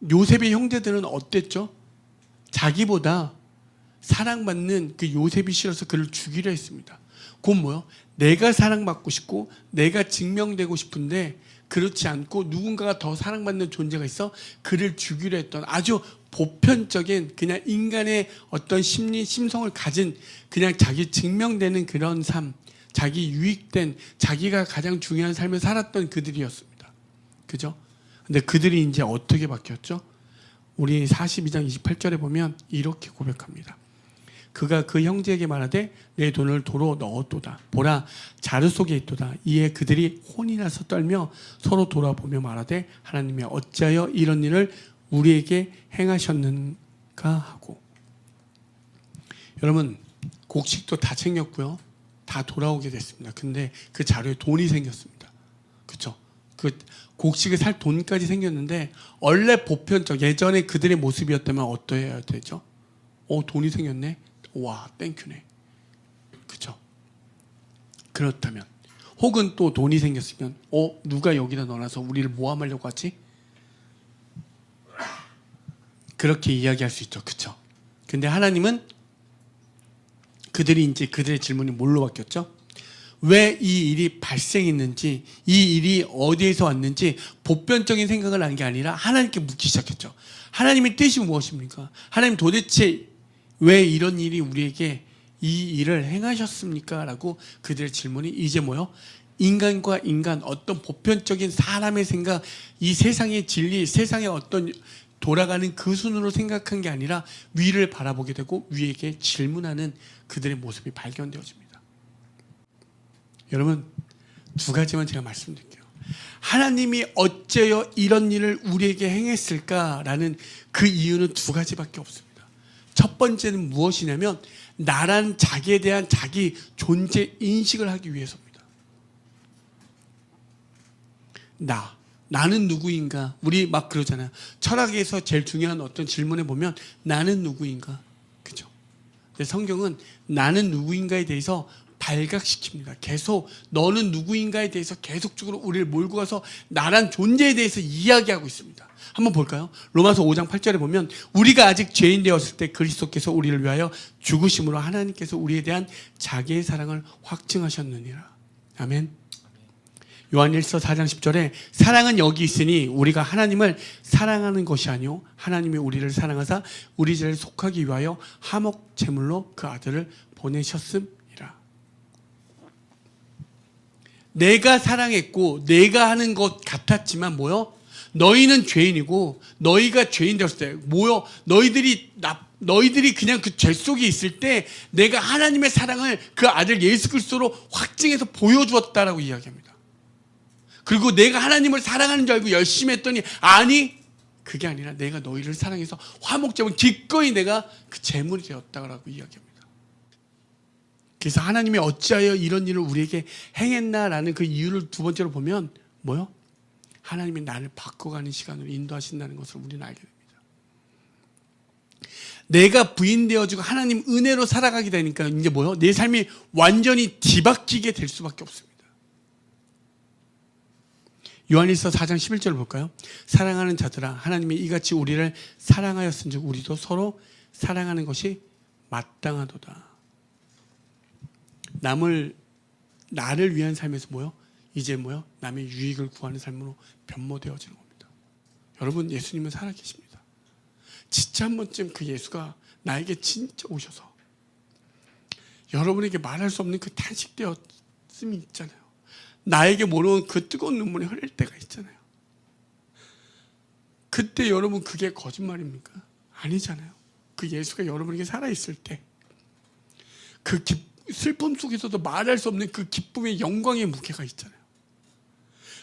요셉의 형제들은 어땠죠? 자기보다 사랑받는 그 요셉이 싫어서 그를 죽이려 했습니다. 그건 뭐요? 내가 사랑받고 싶고 내가 증명되고 싶은데 그렇지 않고 누군가가 더 사랑받는 존재가 있어 그를 죽이려 했던 아주 보편적인 그냥 인간의 어떤 심리 심성을 가진 그냥 자기 증명되는 그런 삶, 자기 유익된 자기가 가장 중요한 삶을 살았던 그들이었습니다. 그죠? 근데 그들이 이제 어떻게 바뀌었죠? 우리 42장 28절에 보면 이렇게 고백합니다. 그가 그 형제에게 말하되 내 돈을 도로 넣었도다. 보라 자루 속에 있도다. 이에 그들이 혼이 나서 떨며 서로 돌아보며 말하되 하나님이 어찌하여 이런 일을 우리에게 행하셨는가 하고. 여러분 곡식도 다 챙겼고요. 다 돌아오게 됐습니다. 근데 그 자루에 돈이 생겼습니다. 그렇죠? 그 곡식을 살 돈까지 생겼는데 원래 보편적 예전에 그들의 모습이었다면 어떠해야 되죠? 돈이 생겼네. 와 땡큐네. 그렇죠? 그렇다면 혹은 또 돈이 생겼으면 누가 여기다 넣어놔서 우리를 모함하려고 하지? 그렇게 이야기할 수 있죠. 그렇죠? 근데 하나님은 그들의 질문이 뭘로 바뀌었죠? 왜 이 일이 발생했는지, 이 일이 어디에서 왔는지 보편적인 생각을 한 게 아니라 하나님께 묻기 시작했죠. 하나님의 뜻이 무엇입니까? 하나님 도대체 왜 이런 일이 우리에게 이 일을 행하셨습니까? 라고 그들의 질문이 이제 뭐요? 인간과 인간 어떤 보편적인 사람의 생각, 이 세상의 진리, 세상의 어떤 돌아가는 그 순으로 생각한 게 아니라 위를 바라보게 되고 위에게 질문하는 그들의 모습이 발견되어집니다. 여러분 두 가지만 제가 말씀드릴게요. 하나님이 어째여 이런 일을 우리에게 행했을까라는 그 이유는 두 가지밖에 없습니다. 첫 번째는 무엇이냐면 나란 자기에 대한 자기 존재 인식을 하기 위해서입니다. 나는 누구인가? 우리 막 그러잖아요. 철학에서 제일 중요한 어떤 질문에 보면 나는 누구인가? 그죠? 근데 성경은 나는 누구인가에 대해서 발각시킵니다. 계속 너는 누구인가에 대해서 계속적으로 우리를 몰고 가서 나란 존재에 대해서 이야기하고 있습니다. 한번 볼까요? 로마서 5장 8절에 보면 우리가 아직 죄인 되었을 때 그리스도께서 우리를 위하여 죽으심으로 하나님께서 우리에 대한 자기의 사랑을 확증하셨느니라. 아멘. 요한일서 4장 10절에 사랑은 여기 있으니 우리가 하나님을 사랑하는 것이 아니요 하나님이 우리를 사랑하사 우리 죄를 속하기 위하여 화목 제물로 그 아들을 보내셨음이라. 내가 사랑했고 내가 하는 것 같았지만 뭐요? 너희는 죄인이고 너희가 죄인 되었을 때 뭐요? 너희들이 그냥 그 죄 속에 있을 때 내가 하나님의 사랑을 그 아들 예수 그리스도로 확증해서 보여주었다라고 이야기합니다. 그리고 내가 하나님을 사랑하는 줄 알고 열심히 했더니 아니 그게 아니라 내가 너희를 사랑해서 화목제물 기꺼이 내가 그 제물이 되었다라고 이야기합니다. 그래서 하나님이 어찌하여 이런 일을 우리에게 행했나라는 그 이유를 두 번째로 보면 뭐요? 하나님이 나를 바꿔가는 시간으로 인도하신다는 것을 우리는 알게 됩니다. 내가 부인되어지고 하나님 은혜로 살아가게 되니까 이제 뭐요? 내 삶이 완전히 뒤바뀌게 될 수밖에 없습니다. 요한일서 4장 11절 볼까요? 사랑하는 자들아 하나님이 이같이 우리를 사랑하였은즉 우리도 서로 사랑하는 것이 마땅하도다. 나를 위한 삶에서 뭐요? 이제 뭐요? 남의 유익을 구하는 삶으로 변모되어지는 겁니다. 여러분 예수님은 살아계십니다. 진짜 한 번쯤 그 예수가 나에게 진짜 오셔서 여러분에게 말할 수 없는 그 탄식되었음이 있잖아요. 나에게 모르는 그 뜨거운 눈물이 흐를 때가 있잖아요. 그때 여러분 그게 거짓말입니까? 아니잖아요. 그 예수가 여러분에게 살아있을 때 그 슬픔 속에서도 말할 수 없는 그 기쁨의 영광의 무게가 있잖아요.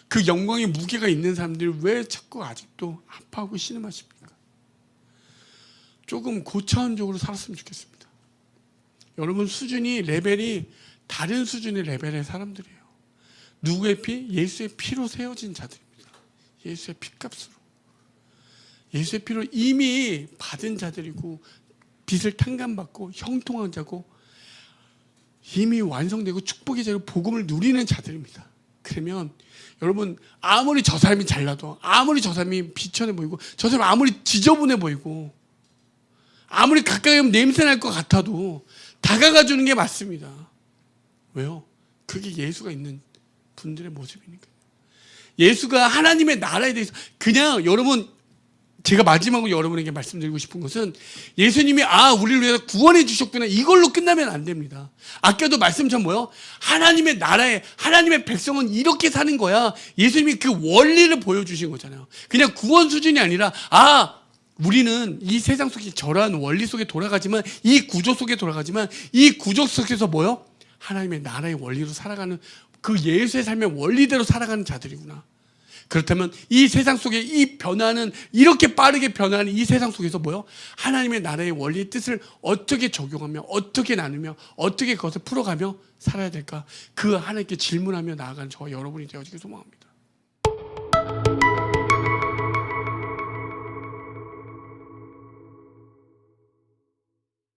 그 영광의 무게가 있는 사람들이 왜 자꾸 아직도 아파하고 신음하십니까? 조금 고차원적으로 살았으면 좋겠습니다. 여러분 수준이 레벨이 다른 수준의 레벨의 사람들이에요. 누구의 피? 예수의 피로 세워진 자들입니다. 예수의 피값으로. 예수의 피로 이미 받은 자들이고 빚을 탕감받고 형통한 자고 이미 완성되고 축복의 자로 복음을 누리는 자들입니다. 그러면 여러분 아무리 저 사람이 잘나도 아무리 저 사람이 비천해 보이고 저 사람이 아무리 지저분해 보이고 아무리 가까이 하면 냄새날 것 같아도 다가가 주는 게 맞습니다. 왜요? 그게 예수가 있는 분들의 모습이니까요. 예수가 하나님의 나라에 대해서 그냥 여러분 제가 마지막으로 여러분에게 말씀드리고 싶은 것은 예수님이 우리를 위해서 구원해 주셨구나 이걸로 끝나면 안 됩니다. 아까도 말씀처럼 뭐요? 하나님의 나라에 하나님의 백성은 이렇게 사는 거야. 예수님이 그 원리를 보여주신 거잖아요. 그냥 구원 수준이 아니라 우리는 이 세상 속에 저러한 원리 속에 돌아가지만 이 구조 속에 돌아가지만 이 구조 속에서 뭐요? 하나님의 나라의 원리로 살아가는 그 예수의 삶의 원리대로 살아가는 자들이구나. 그렇다면 이 세상 속에 이 변화는 이렇게 빠르게 변화하는 이 세상 속에서 뭐요? 하나님의 나라의 원리의 뜻을 어떻게 적용하며 어떻게 나누며 어떻게 그것을 풀어가며 살아야 될까? 그 하나님께 질문하며 나아가는 저와 여러분이 되어지길 소망합니다.